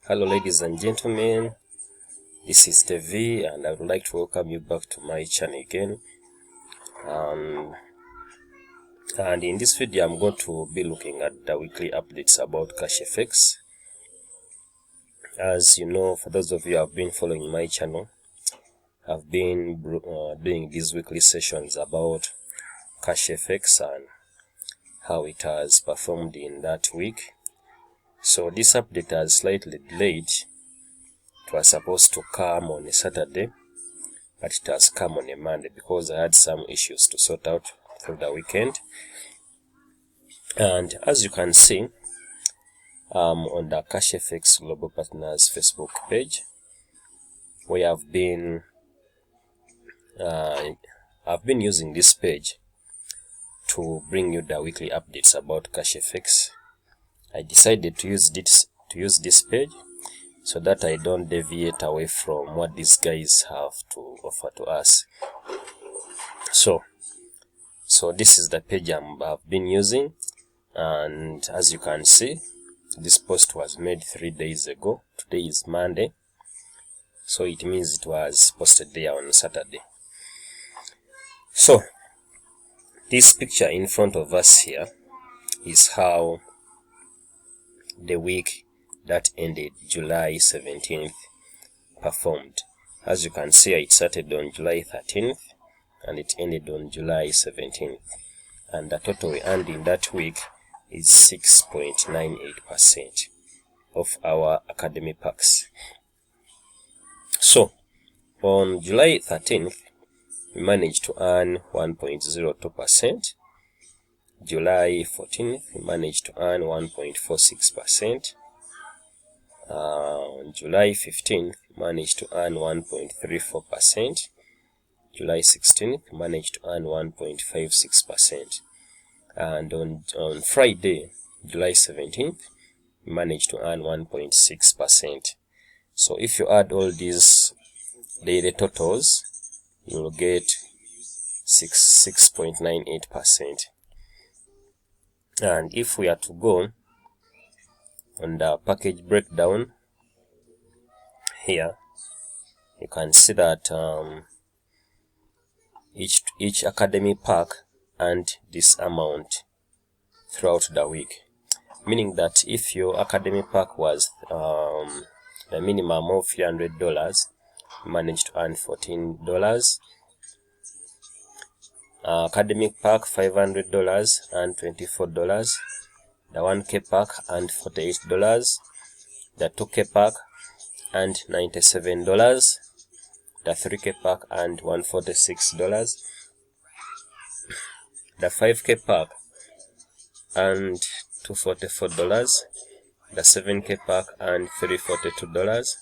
Hello ladies and gentlemen, this is TV and I would like to welcome you back to my channel again. And in this video I'm going to be looking at the weekly updates about CASHFX. As you know, for those of you who have been following my channel, I've been doing these weekly sessions about CASHFX and how it has performed in that week. So this update has slightly delayed. It was supposed to come on a Saturday, but it has come on a Monday because I had some issues to sort out through the weekend. And as you can see, on the CASHFX Global Partners Facebook page, we have been I've been using this page to bring you the weekly updates about CASHFX. I decided to use this page so that I don't deviate away from what these guys have to offer to us. So this is the page I've been using, and as you can see, this post was made 3 days ago. Today is Monday, so it means it was posted there on Saturday. So this picture in front of us here is how the week that ended July 17th performed. As you can see, it started on July 13th and it ended on July 17th, and the total we earned in that week is 6.98% of our academy packs. So on July 13th we managed to earn 1.02%. July 14th we managed to earn 1.46%. On July 15th we managed to earn 1.34%. July 16th we managed to earn 1.56%. And on Friday, July 17th, we managed to earn 1.6%. So if you add all these daily totals, you will get 6.98%. And if we are to go on the package breakdown here, you can see that each academy pack earned this amount throughout the week, meaning that if your academy pack was the minimum of $300, you managed to earn $14. Academic pack $500 and $24. The 1K pack and $48. The 2K pack and $97. The 3K pack and $146. The 5K pack and $244. The 7K pack and $342.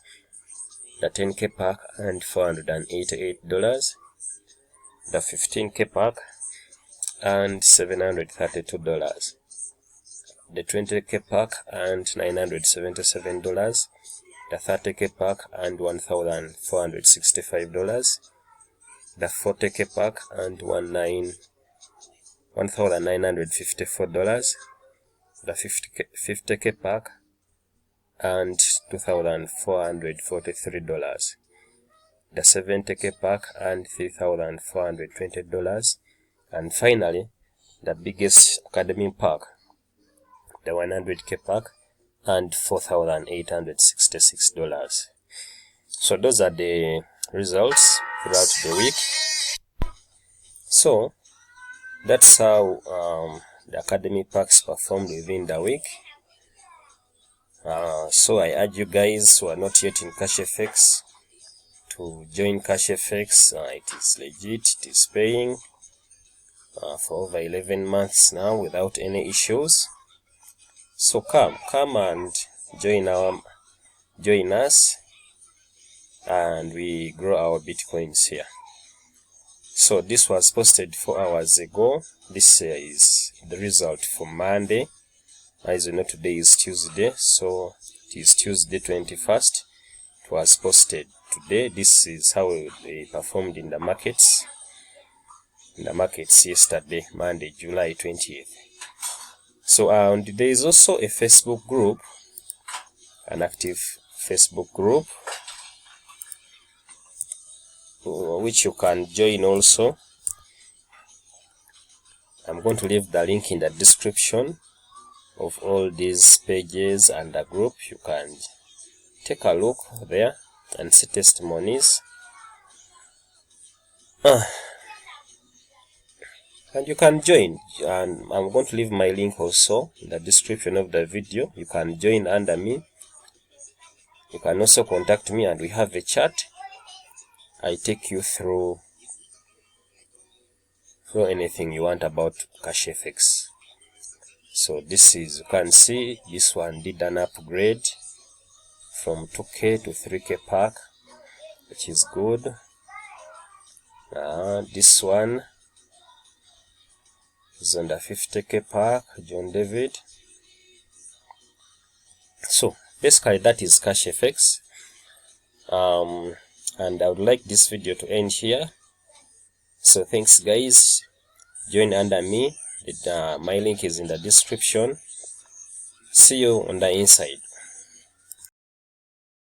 The 10K pack and $488. The 15K pack and $732. The 20K pack and $977. The 30K pack and $1,465. The 40K pack and $1,954. The 50K pack and $2,443. The 70K pack and $3,420. And finally, the biggest academy pack, the 100K pack, and $4,866. So those are the results throughout the week. So that's how the academy packs performed within the week. So I urge you guys who are not yet in CASHFX to join CASHFX. It is legit, it is paying for over 11 months now without any issues. So come and join us, and we grow our bitcoins here. So this was posted 4 hours ago. This is the result for Monday. As you know, today is Tuesday, so it is Tuesday 21st. It was posted today. This is how they performed in the markets. Yesterday, Monday, July 20th. So there is also a Facebook group, an active Facebook group, which you can join also. I'm going to leave the link in the description of all these pages and the group. You can take a look there and see testimonies. And you can join, and I'm going to leave my link also in the description of the video. You can join under me. You can also contact me and we have a chat. I take you through anything you want about CASHFX. So this is, you can see this one did an upgrade from 2k to 3k pack, which is good. This one is on the 50k pack, John David. So basically that is CASHFX. And I would like this video to end here. So thanks guys, join under me. My link is in the description. See you on the inside.